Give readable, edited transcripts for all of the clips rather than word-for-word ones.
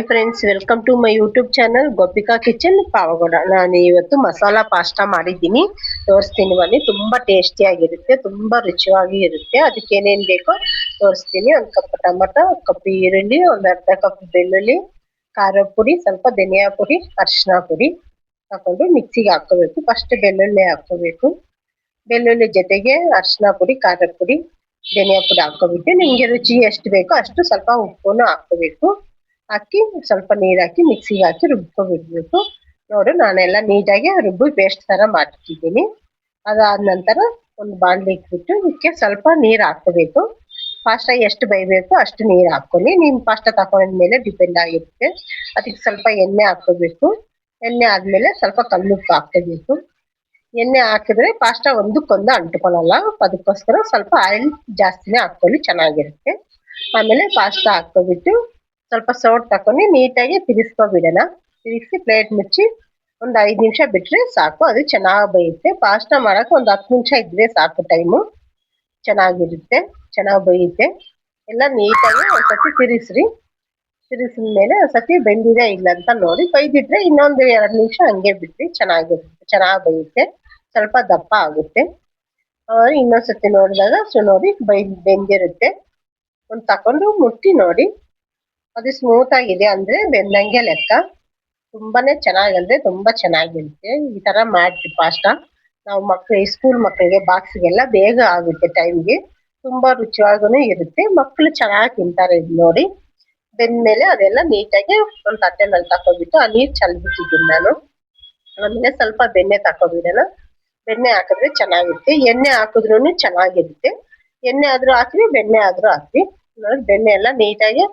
Friends, welcome to my YouTube channel Gopika kitchen Pavagada. ನಾನು ಇವತ್ತು masala pasta ಮಾಡಿದ್ದೀನಿ, ತೋರಿಸ್ತೀನಿ ಬನ್ನಿ. ತುಂಬಾ ಟೇಸ್ಟಿ ಆಗಿರುತ್ತೆ, ತುಂಬಾ ರುಚಿಯಾಗಿ ಇರುತ್ತೆ. ಅದಕ್ಕೆ ಏನೇನ್ ಬೇಕೋ ತೋರಿಸ್ತೀನಿ. ಒಂದು ಕಪ್ ಟೊಮಟೊ, ಒಂದು ಕಪ್ ಈರುಳ್ಳಿ, ಒಂದು ಅರ್ಧ ಕಪ್ ಬೆಳ್ಳುಳ್ಳಿ, ಖಾರ ಪುಡಿ, ಸ್ವಲ್ಪ ಧನಿಯಾ ಪುಡಿ, ಅರಿಶಿನ ಪುಡಿ ತಕೊಂಡು ಮಿಕ್ಸಿಗೆ ಹಾಕೋಬೇಕು. ಫಸ್ಟ್ ಬೆಳ್ಳುಳ್ಳಿ ಹಾಕೋಬೇಕು. ಬೆಳ್ಳುಳ್ಳಿ ಜೊತೆಗೆ ಅರಿಶಿನ ಪುಡಿ, ಖಾರದ ಪುಡಿ, ಧನಿಯಾ ಪುಡಿ ಹಾಕೋಬಿಟ್ಟು ನಿಮ್ಗೆ ರುಚಿ ಎಷ್ಟು ಬೇಕೋ ಅಷ್ಟು ಸ್ವಲ್ಪ ಉಪ್ಪನ್ನು ಹಾಕೋಬೇಕು. ಹಾಕಿ ಸ್ವಲ್ಪ ನೀರು ಹಾಕಿ ಮಿಕ್ಸಿಗೆ ಹಾಕಿ ರುಬ್ಕೊಬಿಡ್ಬೇಕು. ನೋಡು, ನಾನೆಲ್ಲ ನೀಟಾಗಿ ರುಬ್ಬಿ ಪೇಸ್ಟ್ ತರ ಮಾಡ್ತಿದ್ದೀನಿ. ಅದಾದ ನಂತರ ಒಂದು ಬಾಣಲಿ ಇಟ್ಬಿಟ್ಟು ಇದಕ್ಕೆ ಸ್ವಲ್ಪ ನೀರು ಹಾಕೋಬೇಕು. ಪಾಸ್ತಾ ಎಷ್ಟು ಬೇಯಬೇಕು ಅಷ್ಟು ನೀರು ಹಾಕೊಳ್ಳಿ. ನೀನು ಪಾಸ್ತಾ ತಗೊಂಡ್ಮೇಲೆ ಡಿಪೆಂಡ್ ಆಗಿರುತ್ತೆ. ಅದಕ್ಕೆ ಸ್ವಲ್ಪ ಎಣ್ಣೆ ಹಾಕೋಬೇಕು. ಎಣ್ಣೆ ಆದ್ಮೇಲೆ ಸ್ವಲ್ಪ ಕಲ್ಲುಪ್ಪು ಹಾಕೋಬೇಕು. ಎಣ್ಣೆ ಹಾಕಿದ್ರೆ ಪಾಸ್ತಾ ಒಂದಕ್ಕೊಂದು ಅಂಟ್ಕೊಳ್ಳಲ್ಲ, ಅದಕ್ಕೋಸ್ಕರ ಸ್ವಲ್ಪ ಆಯಿಲ್ ಜಾಸ್ತಿನೇ ಹಾಕೊಳ್ಳಿ, ಚೆನ್ನಾಗಿರುತ್ತೆ. ಆಮೇಲೆ ಪಾಸ್ತಾ ಹಾಕೋಬಿಟ್ಟು ಸ್ವಲ್ಪ ಸೌಟ್ ತಕೊಂಡು ನೀಟಾಗಿ ತಿರ್ಗಿಸ್ಕೊಬಿಡೋಣ. ತಿರ್ಗಿಸಿ ಪ್ಲೇಟ್ ಮುಚ್ಚಿ ಒಂದು 5 ನಿಮಿಷ ಬಿಟ್ರೆ ಸಾಕು, ಅದು ಚೆನ್ನಾಗಿ ಬೇಯುತ್ತೆ. ಪಾಸ್ತಾ ಮಾಡಕ್ಕೆ ಒಂದು 10 ನಿಮಿಷ ಇದ್ರೆ ಸಾಕು, ಟೈಮು ಚೆನ್ನಾಗಿರುತ್ತೆ, ಚೆನ್ನಾಗಿ ಬೇಯುತ್ತೆ. ಎಲ್ಲ ನೀಟಾಗಿ ಒಂದ್ಸತಿ ತಿರ್ಗಿಸ್ರಿ. ತಿರ್ಗಿಸಿದ ಮೇಲೆ ಒಂದ್ಸತಿ ಬೆಂದಿದೆ ಇಲ್ಲ ಅಂತ ನೋಡಿ. ಬೈದಿದ್ರೆ ಇನ್ನೊಂದು 2 ನಿಮಿಷ ಹಂಗೆ ಬಿಟ್ರಿ, ಚೆನ್ನಾಗಿರುತ್ತೆ, ಚೆನ್ನಾಗಿ ಬೇಯುತ್ತೆ, ಸ್ವಲ್ಪ ದಪ್ಪ ಆಗುತ್ತೆ. ಇನ್ನೊಂದ್ಸತಿ ನೋಡಿದಾಗ ನೋಡಿ ಬೆಂದಿರುತ್ತೆ. ಒಂದು ತಕೊಂಡು ಮುಟ್ಟಿ ನೋಡಿ, ಅದು ಸ್ಮೂತ್ ಆಗಿದೆ ಅಂದ್ರೆ ಬೆಂದಂಗೆ ಲೆಕ್ಕ. ತುಂಬಾನೇ ಚೆನ್ನಾಗಂದ್ರೆ ತುಂಬಾ ಚೆನ್ನಾಗಿರುತ್ತೆ. ಈ ತರ ಮಾಡ್ರಿ ಪಾಸ್ತಾ. ನಾವು ಸ್ಕೂಲ್ ಮಕ್ಕಳಿಗೆ ಬಾಕ್ಸ್ಗೆಲ್ಲ ಬೇಗ ಆಗುತ್ತೆ ಟೈಮ್ಗೆ. ತುಂಬಾ ರುಚಿಯಾಗೂ ಇರುತ್ತೆ, ಮಕ್ಕಳು ಚೆನ್ನಾಗಿ ತಿಂತಾರೆ. ಇದು ನೋಡಿ ಬೆಂದ್ಮೇಲೆ ಅದೆಲ್ಲ ನೀಟಾಗಿ ಒಂದು ತಟ್ಟೆನಲ್ಲಿ ತಕೊಂಡ್ಬಿಟ್ಟು ಆ ನೀರು ಚಲ್ಬಿಟ್ಟಿದ್ದೀನಿ ನಾನು. ಆಮೇಲೆ ಸ್ವಲ್ಪ ಬೆಣ್ಣೆ ತಕೊಂಡ್ಬಿಡೋಣ. ಬೆಣ್ಣೆ ಹಾಕಿದ್ರೆ ಚೆನ್ನಾಗಿರುತ್ತೆ, ಎಣ್ಣೆ ಹಾಕಿದ್ರೂ ಚೆನ್ನಾಗಿರುತ್ತೆ. ಎಣ್ಣೆ ಆದ್ರೂ ಹಾಕ್ರಿ, ಬೆಣ್ಣೆ ಆದ್ರೂ ಹಾಕ್ರಿ. ನೋಡಿ, ಬೆಣ್ಣೆ ಎಲ್ಲ ನೀಟಾಗಿ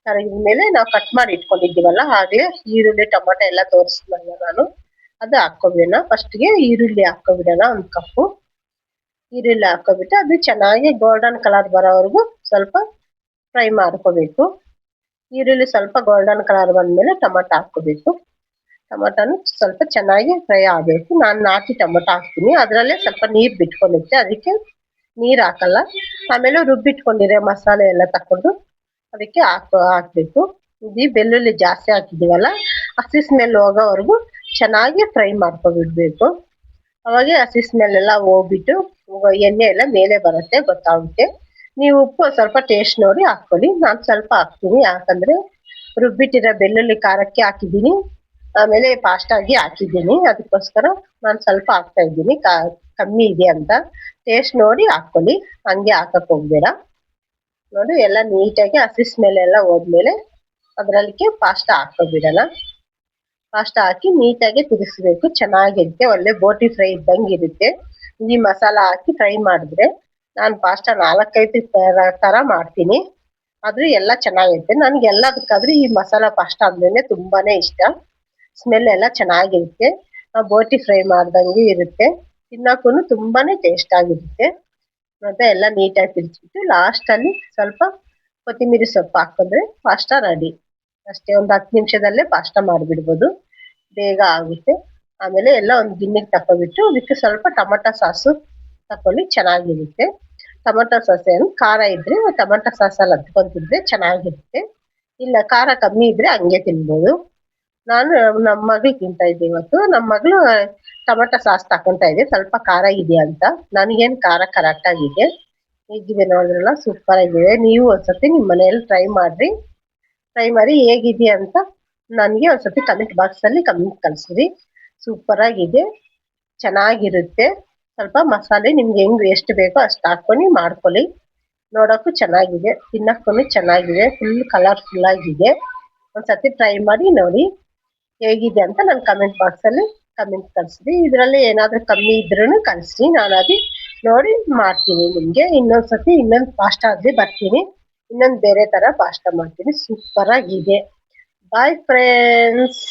ಕರಗಿದ್ಮೇಲೆ ನಾವು ಕಟ್ ಮಾಡಿ ಇಟ್ಕೊಂಡಿದ್ದೀವಲ್ಲ, ಹಾಗೆ ಈರುಳ್ಳಿ ಟೊಮೊಟೊ ಎಲ್ಲ ತೋರಿಸಿದ್ನಲ್ಲ ನಾನು, ಅದು ಹಾಕೋಬಿಡೋಣ. ಫಸ್ಟ್ಗೆ ಈರುಳ್ಳಿ ಹಾಕೋಬಿಡೋಣ. ಒಂದು ಕಪ್ಪು ಈರುಳ್ಳಿ ಹಾಕೋಬಿಟ್ಟು ಅದು ಚೆನ್ನಾಗಿ ಗೋಲ್ಡನ್ ಕಲರ್ ಬರೋವರೆಗೂ ಸ್ವಲ್ಪ ಫ್ರೈ ಮಾಡ್ಕೋಬೇಕು. ಈರುಳ್ಳಿ ಸ್ವಲ್ಪ ಗೋಲ್ಡನ್ ಕಲರ್ ಬಂದ್ಮೇಲೆ ಟೊಮೊಟೊ ಹಾಕೋಬೇಕು. ಟೊಮೊಟೊನು ಸ್ವಲ್ಪ ಚೆನ್ನಾಗಿ ಫ್ರೈ ಆಗಬೇಕು. ನಾನು ನಾಟಿ ಟೊಮೊಟೊ ಹಾಕ್ತೀನಿ, ಅದರಲ್ಲೇ ಸ್ವಲ್ಪ ನೀರು ಬಿಟ್ಕೊಂಡಿರುತ್ತೆ, ಅದಕ್ಕೆ ನೀರು ಹಾಕಲ್ಲ. ಆಮೇಲೆ ರುಬ್ಬಿಟ್ಕೊಂಡಿರೋ ಮಸಾಲೆ ಎಲ್ಲ ತಕೊಂಡು ಅದಕ್ಕೆ ಹಾಕ್ಬೇಕು. ಇದು ಬೆಳ್ಳುಳ್ಳಿ ಜಾಸ್ತಿ ಹಾಕಿದೀವಲ್ಲ, ಹಸಿ ಸ್ಮೆಲ್ ಹೋಗೋವರೆಗೂ ಚೆನ್ನಾಗಿ ಫ್ರೈ ಮಾಡ್ಕೊಬಿಡ್ಬೇಕು. ಅವಾಗ ಹಸಿ ಸ್ಮೆಲ್ ಎಲ್ಲ ಹೋಗ್ಬಿಟ್ಟು ಎಣ್ಣೆ ಎಲ್ಲ ಮೇಲೆ ಬರುತ್ತೆ, ಗೊತ್ತಾಗುತ್ತೆ. ನೀವು ಉಪ್ಪು ಸ್ವಲ್ಪ ಟೇಸ್ಟ್ ನೋಡಿ ಹಾಕೊಳ್ಳಿ. ನಾನು ಸ್ವಲ್ಪ ಹಾಕ್ತೀನಿ, ಯಾಕಂದ್ರೆ ರುಬ್ಬಿಟ್ಟಿರೋ ಬೆಳ್ಳುಳ್ಳಿ ಖಾರಕ್ಕೆ ಹಾಕಿದ್ದೀನಿ, ಆಮೇಲೆ ಪಾಸ್ಟಾಗಿ ಹಾಕಿದ್ದೀನಿ, ಅದಕ್ಕೋಸ್ಕರ ನಾನು ಸ್ವಲ್ಪ ಹಾಕ್ತಾ ಇದ್ದೀನಿ. ಕಮ್ಮಿ ಇದೆ ಅಂತ ಟೇಸ್ಟ್ ನೋಡಿ ಹಾಕೊಳ್ಳಿ, ಹಂಗೆ ಹಾಕಕ್ ಹೋಗ್ಬೇಡ. ನೋಡಿ, ಎಲ್ಲ ನೀಟಾಗಿ ಹಸಿ ಸ್ಮೆಲ್ ಎಲ್ಲ ಹೋದ್ಮೇಲೆ ಅದರಲ್ಲಿಗೆ ಪಾಸ್ತಾ ಹಾಕೋಬಿಡೋಣ. ಪಾಸ್ತಾ ಹಾಕಿ ನೀಟಾಗಿ ತಿರ್ಗಿಸ್ಬೇಕು, ಚೆನ್ನಾಗಿರುತ್ತೆ, ಒಳ್ಳೆ ಬೋಟಿ ಫ್ರೈ ಇದ್ದಂಗೆ ಇರುತ್ತೆ. ಈ ಮಸಾಲ ಹಾಕಿ ಫ್ರೈ ಮಾಡಿದ್ರೆ ನಾನು ಪಾಸ್ತಾ 4-5 ತರ ಮಾಡ್ತೀನಿ, ಆದ್ರೂ ಎಲ್ಲ ಚೆನ್ನಾಗಿರುತ್ತೆ. ನನ್ಗೆ ಎಲ್ಲದಕ್ಕಾದ್ರೂ ಈ ಮಸಾಲ ಪಾಸ್ತಾ ಅಂದ್ರೇನೆ ತುಂಬಾನೇ ಇಷ್ಟ. ಸ್ಮೆಲ್ ಎಲ್ಲ ಚೆನ್ನಾಗಿರುತ್ತೆ, ಬೋಟಿ ಫ್ರೈ ಮಾಡ್ದಂಗೆ ಇರುತ್ತೆ, ತಿನ್ನಕ್ಕೂ ತುಂಬಾನೇ ಟೇಸ್ಟ್ ಆಗಿರುತ್ತೆ. ಮತ್ತೆ ಎಲ್ಲ ನೀಟಾಗಿ ತಿರ್ಗಿಸ್ಬಿಟ್ಟು ಲಾಸ್ಟ್ ಅಲ್ಲಿ ಸ್ವಲ್ಪ ಕೊತ್ತಂಬರಿ ಸೊಪ್ಪು ಹಾಕಿದ್ರೆ ಪಾಸ್ತಾ ರೆಡಿ. ಅಷ್ಟೇ, ಒಂದು 10 ನಿಮಿಷದಲ್ಲೇ ಪಾಸ್ತಾ ಮಾಡಿಬಿಡ್ಬೋದು, ಬೇಗ ಆಗುತ್ತೆ. ಆಮೇಲೆ ಎಲ್ಲ ಒಂದು ಗಿನ್ನಿಗೆ ತಕೊಂಡ್ಬಿಟ್ಟು ಅದಕ್ಕೆ ಸ್ವಲ್ಪ ಟೊಮೊಟೊ ಸಾಸು ತಕೊಳ್ಳಿ, ಚೆನ್ನಾಗಿರುತ್ತೆ. ಟೊಮೊಟೊ ಸಾಸ್ ಏನು ಖಾರ ಇದ್ರೆ ಟೊಮೊಟೊ ಸಾಸಲ್ಲಿ ಹತ್ಕೊಂತಿದ್ರೆ ಚೆನ್ನಾಗಿರುತ್ತೆ, ಇಲ್ಲ ಖಾರ ಕಮ್ಮಿ ಇದ್ರೆ ಹಂಗೆ ತಿನ್ಬೋದು. ನಾನು ನಮ್ಮ ಮಗಳು ತಿಂತಾ ಇದ್ದೆ ಇವತ್ತು. ನಮ್ಮ ಮಗಳು ಟೊಮೊಟೊ ಸಾಸ್ ತಕೊಂತ ಇದೆ, ಸ್ವಲ್ಪ ಖಾರ ಇದೆ ಅಂತ. ನನಗೇನು ಖಾರ ಕರೆಕ್ಟ್ ಆಗಿದೆ. ಹೇಗಿದೆ ನೋಡಿದ್ರಲ್ಲ, ಸೂಪರ್ ಆಗಿದೆ. ನೀವು ಒಂದ್ಸತಿ ನಿಮ್ಮ ಮನೆಯಲ್ಲಿ ಟ್ರೈ ಮಾಡ್ರಿ. ಟ್ರೈ ಮಾಡಿ ಹೇಗಿದೆ ಅಂತ ನನಗೆ ಒಂದ್ಸತಿ ಕಮೆಂಟ್ ಬಾಕ್ಸ್ ಅಲ್ಲಿ ಕಮೆಂಟ್ ಕಳಿಸ್ರಿ. ಸೂಪರ್ ಆಗಿದೆ, ಚೆನ್ನಾಗಿರುತ್ತೆ. ಸ್ವಲ್ಪ ಮಸಾಲೆ ನಿಮ್ಗೆ ಹೆಂಗ್ ಎಷ್ಟು ಬೇಕೋ ಅಷ್ಟು ಹಾಕೊಂಡು ಮಾಡ್ಕೊಳ್ಳಿ. ನೋಡಕ್ಕೂ ಚೆನ್ನಾಗಿದೆ, ತಿನ್ನಕ್ಕೂ ಚೆನ್ನಾಗಿದೆ, ಫುಲ್ ಕಲರ್ಫುಲ್ ಆಗಿದೆ. ಒಂದ್ಸತಿ ಟ್ರೈ ಮಾಡಿ ನೋಡಿ ಹೇಗಿದೆ ಅಂತ ನನ್ನ ಕಮೆಂಟ್ ಬಾಕ್ಸ್ ಅಲ್ಲಿ ಕಮೆಂಟ್ ಕಳಿಸ್ರಿ. ಇದರಲ್ಲಿ ಏನಾದ್ರೂ ಕಮ್ಮಿ ಇದ್ರೂ ಕಳಿಸ್ರಿ, ನಾನು ಅದು ನೋಡಿ ಮಾಡ್ತೀನಿ ನಿಮ್ಗೆ. ಇನ್ನೊಂದ್ಸತಿ ಇನ್ನೊಂದು ಪಾಸ್ತಾ ಆದ್ರೆ ಬರ್ತೀನಿ, ಇನ್ನೊಂದು ಬೇರೆ ತರ ಪಾಸ್ತಾ ಮಾಡ್ತೀನಿ. ಸೂಪರ್ ಆಗಿದೆ. Bye friends.